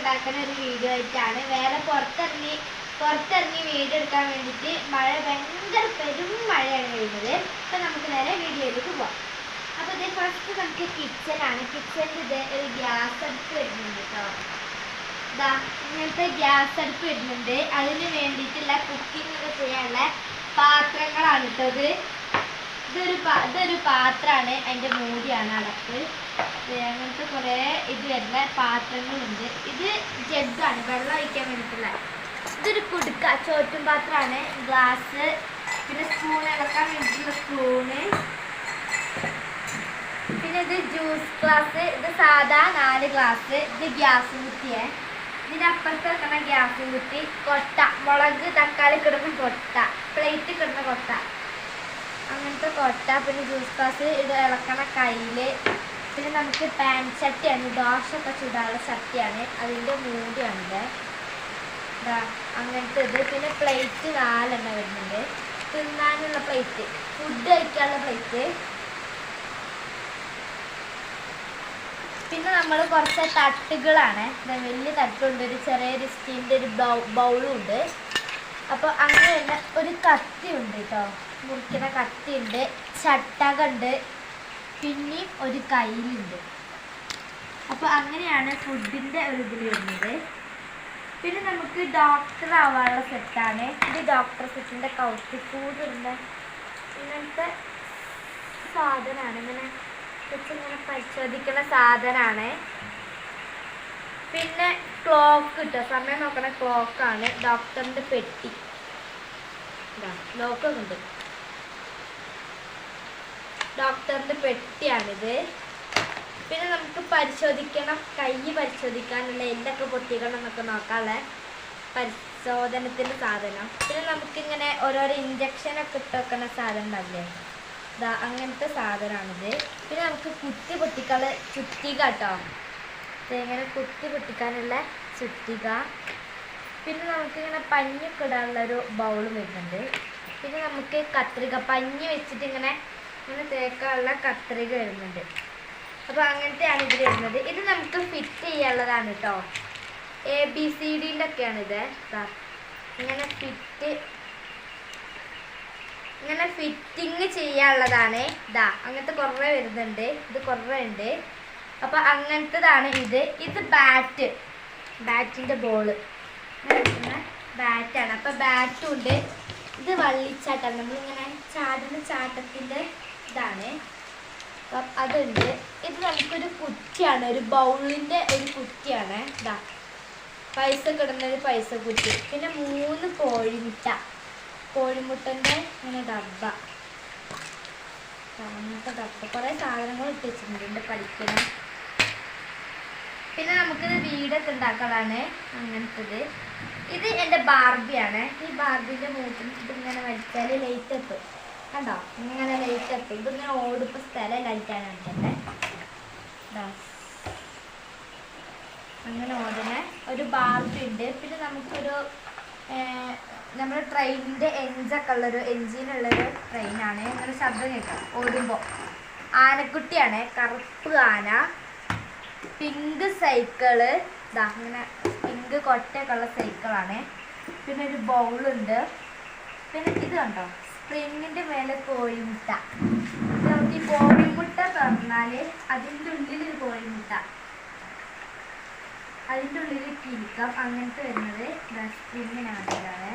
ഉണ്ടാക്കുന്ന ഒരു വീഡിയോ ആയിട്ടാണ്. വേറെ പുറത്തിറങ്ങി വീഡിയോ എടുക്കാൻ വേണ്ടിയിട്ട് മഴ ഭയങ്കര പെരും മഴയാണ് വരുന്നത്. അപ്പം നമുക്ക് നേരെ വീഡിയോയിലേക്ക് പോവാം. അപ്പോൾ ഇത് ഫസ്റ്റ് നമുക്ക് കിച്ചണാണ്. കിച്ചണിൽ ഇത് ഒരു ഗ്യാസ് അടുപ്പ് വരുന്നുണ്ട് കേട്ടോ. ഇതാ ഇങ്ങനത്തെ ഗ്യാസ് അടുപ്പ് വരുന്നുണ്ട്. അതിന് വേണ്ടിയിട്ടുള്ള കുക്കിംഗ് ഒക്കെ ചെയ്യാനുള്ള പാത്രങ്ങളാണ് കേട്ടോ. ഇതൊരു പാത്രമാണ്, അതിൻ്റെ മൂടിയാണ് അടപ്പ്. അങ്ങനത്തെ കുറേ ഇത് വരുന്ന പാത്രങ്ങളുണ്ട്. ഇത് ജഗ്ഗാണ്, വെള്ളം ഒഴിക്കാൻ വേണ്ടിയിട്ടുള്ള. ഇതൊരു കുടുക്ക, ചോറ്റും പാത്രമാണ്. ഗ്ലാസ്, പിന്നെ സ്പൂൺ ഇളക്കാൻ വേണ്ടിയിട്ടുള്ള സ്പൂണ്. പിന്നെ ഇത് ജ്യൂസ് ഗ്ലാസ്. ഇത് സാധാ 4 ഗ്ലാസ്. ഇത് ഗ്യാസ് കുറ്റിയെ. ഇതിൻ്റെ അപ്പുറത്ത് വെക്കുന്ന ഗ്യാസ് കുറ്റി. കൊട്ട, മുളക് തക്കാളി കിടന്ന കൊട്ട, പ്ലേറ്റ് കിടന്ന കൊട്ട, അങ്ങനത്തെ കൊട്ട. പിന്നെ ജ്യൂസ് ഗ്ലാസ്, ഇത് ഇളക്കണ കയ്യിൽ. പിന്നെ നമുക്ക് പാൻ ചട്ടിയാണ്, ദോശയൊക്കെ ചൂടാനുള്ള ചട്ടിയാണ്. അതിൻ്റെ മൂടിയാണിത്. അങ്ങനത്തെ ഇത്. പിന്നെ പ്ലേറ്റ് 4 വരുന്നുണ്ട്. തിന്നാനുള്ള പ്ലേറ്റ്, ഫുഡ് കഴിക്കാനുള്ള പ്ലേറ്റ്. പിന്നെ നമ്മൾ കുറച്ച് തട്ടുകളാണ്. വലിയ തട്ടുണ്ട്, ഒരു ചെറിയൊരു സ്റ്റീലിൻ്റെ ഒരു ബൗളും ഉണ്ട്. അപ്പോൾ അങ്ങനെ തന്നെ ഒരു കത്തി ഉണ്ട് കേട്ടോ, മുറിക്കുന്ന കത്തി ഉണ്ട്. ചട്ടകുണ്ട്, പിന്നെയും ഒരു കയ്യിലുണ്ട്. അപ്പോൾ അങ്ങനെയാണ് ഫുഡിൻ്റെ ഒരു ഇതിൽ വരുന്നത്. പിന്നെ നമുക്ക് ഡോക്ടർ ആവാനുള്ള സെറ്റാണ്. ഇത് ഡോക്ടർ സെറ്റിൻ്റെ കൗത്തിക്കൂടുണ്ട്. ഇങ്ങനത്തെ സാധനമാണ്, ഇങ്ങനെ പരിശോധിക്കുന്ന സാധനമാണ്. പിന്നെ ക്ലോക്ക് കിട്ടുക, സമയം നോക്കണ ക്ലോക്കാണ്. ഡോക്ടറിൻ്റെ പെട്ടി, ക്ലോക്കൊക്കെ ഉണ്ട്. ഡോക്ടറിൻ്റെ പെട്ടിയാണിത്. പിന്നെ നമുക്ക് പരിശോധിക്കണം, കൈ പരിശോധിക്കാനുള്ള എല്ലൊക്കെ പൊട്ടിക്കണം എന്നൊക്കെ നോക്കാനുള്ള പരിശോധനത്തിൻ്റെ സാധനം. പിന്നെ നമുക്കിങ്ങനെ ഓരോരോ ഇഞ്ചക്ഷനൊക്കെ ഇട്ട് വെക്കുന്ന സാധനം ഉണ്ടാവില്ലേ, അങ്ങനത്തെ സാധനമാണിത്. പിന്നെ നമുക്ക് കുത്തി പൊട്ടിക്കാനുള്ള ചുറ്റിക കേട്ടോ, ഇങ്ങനെ കുത്തി പൊട്ടിക്കാനുള്ള ചുറ്റിക. പിന്നെ നമുക്കിങ്ങനെ പഞ്ഞൊക്കെ ഇടാനുള്ളൊരു ബൗളും വരുന്നുണ്ട്. പിന്നെ നമുക്ക് കത്രിക, പഞ്ഞ് വെച്ചിട്ട് ഇങ്ങനെ തേക്കാനുള്ള കത്രിക വരുന്നുണ്ട്. അപ്പോൾ അങ്ങനത്തെയാണ് ഇതിൽ വരുന്നത്. ഇത് നമുക്ക് ഫിറ്റ് ചെയ്യാനുള്ളതാണ് കേട്ടോ. ABCDൻ്റെ ഒക്കെയാണിത്. ഇങ്ങനെ ഫിറ്റിങ് ചെയ്യാനുള്ളതാണ്. അങ്ങനത്തെ കുറേ വരുന്നുണ്ട്, ഇത് കുറേ ഉണ്ട്. അപ്പോൾ അങ്ങനത്തതാണ് ഇത്. ഇത് ബാറ്റിൻ്റെ ബോള്, ബാറ്റാണ്. അപ്പോൾ ബാറ്റും ഉണ്ട്. ഇത് വള്ളിച്ചാട്ടാണ്, നമ്മളിങ്ങനെ ചാടുന്ന ചാട്ടത്തിൻ്റെ ഇതാണ്. അപ്പം അതുണ്ട്. ഇത് നമുക്കൊരു കുറ്റിയാണ്, ഒരു ബൗളിൻ്റെ ഒരു കുറ്റിയാണ്. പൈസ കിടന്നൊരു പൈസ കുറ്റി. പിന്നെ 3 കോഴിമുട്ടൻ്റെ ഇങ്ങനെ ഡബ്ബ, അങ്ങനത്തെ ഡബ്ബ. കുറേ സാധനങ്ങൾ ഇട്ട് വെച്ചിട്ടുണ്ട് പഠിക്കണം. പിന്നെ നമുക്കിത് വീടൊക്കെ ഉണ്ടാക്കാനാണ് അങ്ങനത്തത്. ഇത് എൻ്റെ ബാർബിയാണ്. ഈ ബാർബിൻ്റെ മൂട്ടിൽ ഇതിങ്ങനെ വലിച്ചാൽ ലൈറ്റ് എത്തും കണ്ടോ, ഇങ്ങനെ ലൈറ്റ് എത്തും. ഇതിങ്ങനെ ഓടിപ്പോൾ സ്ഥലം ലൈറ്റാണ് എടുക്കണ്ടേ. അങ്ങനെ ഓടുന്ന ഒരു ബാർബി ഉണ്ട്. പിന്നെ നമുക്കൊരു നമ്മുടെ ട്രെയിനിൻ്റെ എൻജിനുള്ളൊരു ട്രെയിനാണ്. ഇങ്ങനെ ശബ്ദം കേൾക്കാം ഓടുമ്പോൾ. ആനക്കുട്ടിയാണ്, കറുപ്പ് ആന. പിങ്ക് സൈക്കിള്, ഇങ്ങനെ പിങ്ക് കൊട്ടയൊക്കെ ഉള്ള സൈക്കിളാണ്. പിന്നെ ഒരു ബൗളുണ്ട്. പിന്നെ ഇത് കണ്ടോ, സ്പ്രിങ്ങിൻ്റെ മേലെ കോഴിമുട്ട. നമുക്ക് ഈ കോഴിമുട്ട തുറന്നാൽ അതിൻ്റെ ഉള്ളിലൊരു കോഴിമുട്ട, അതിൻ്റെ ഉള്ളിൽ കിരിക്കാം. അങ്ങനത്തെ വരുന്നത് സ്പ്രിങ്ങിനാണ്.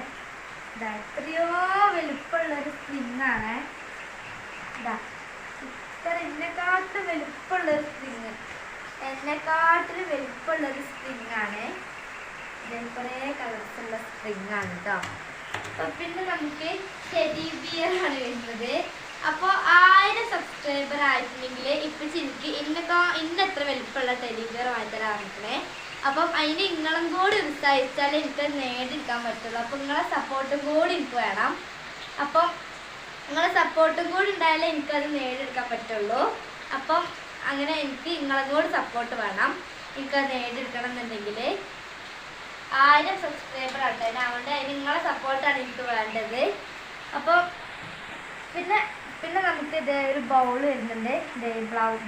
എത്രയോ വലുപ്പമുള്ളൊരു സ്പ്രിങ്ങാണ്. എന്നെക്കാട്ടും വലുപ്പമുള്ളൊരു സ്പ്രിങ്, എന്നെക്കാട്ടിലും വലുപ്പമുള്ളൊരു സ്പ്രിങ്ങാണ്. ഇതിന് കുറേ കളേഴ്സുള്ള സ്പ്രിങ്ങാണ് കേട്ടോ. അപ്പോൾ പിന്നെ നമുക്ക് ടെഡി ബിയറാണ് വരുന്നത്. അപ്പോൾ 1000 സബ്സ്ക്രൈബർ ആയിട്ടുണ്ടെങ്കിൽ ഇപ്പം എനിക്ക് ഇന്നെത്ര വലുപ്പമുള്ള ടെഡി ബിയർ വാങ്ങിത്തരാറിക്കണേ. അപ്പം അതിന് നിങ്ങളും കൂടി ഉത്സാഹിച്ചാൽ എനിക്ക് നേടിയെടുക്കാൻ പറ്റുള്ളൂ. അപ്പോൾ നിങ്ങളെ സപ്പോർട്ടും കൂടി എനിക്ക് വേണം. അപ്പം നിങ്ങളെ സപ്പോർട്ടും കൂടി ഉണ്ടായാലേ എനിക്കത് നേടിയെടുക്കാൻ പറ്റുള്ളൂ. അപ്പം അങ്ങനെ എനിക്ക് നിങ്ങളും കൂടി സപ്പോർട്ട് വേണം. എനിക്കത് നേടിയെടുക്കണം എന്നുണ്ടെങ്കിൽ 1000 സബ്സ്ക്രൈബർ ആട്ടെ. അതുകൊണ്ട് നിങ്ങളെ സപ്പോർട്ടാണ് എനിക്ക് വേണ്ടത്. അപ്പോൾ പിന്നെ നമുക്ക് ഇത് ഒരു ബൗൾ വരുന്നുണ്ട്.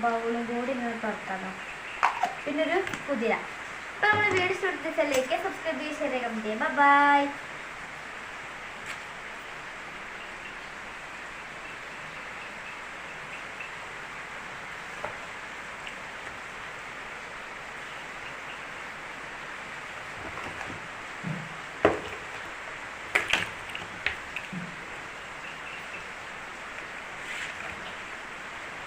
ബൗളും കൂടി ഇങ്ങനെ തുറക്കണം. പിന്നെ ഒരു കുതിര, അപ്പോൾ നമ്മൾ വീഡിയോ ഇഷ്ടപ്പെടുത്തിച്ചാൽ ലൈക്ക് സബ്സ്ക്രൈബ് ചെയ്യുക, ഷെയർ ചെയ്യുക, കമൻറ്റ് ചെയ്യുക. ബൈ.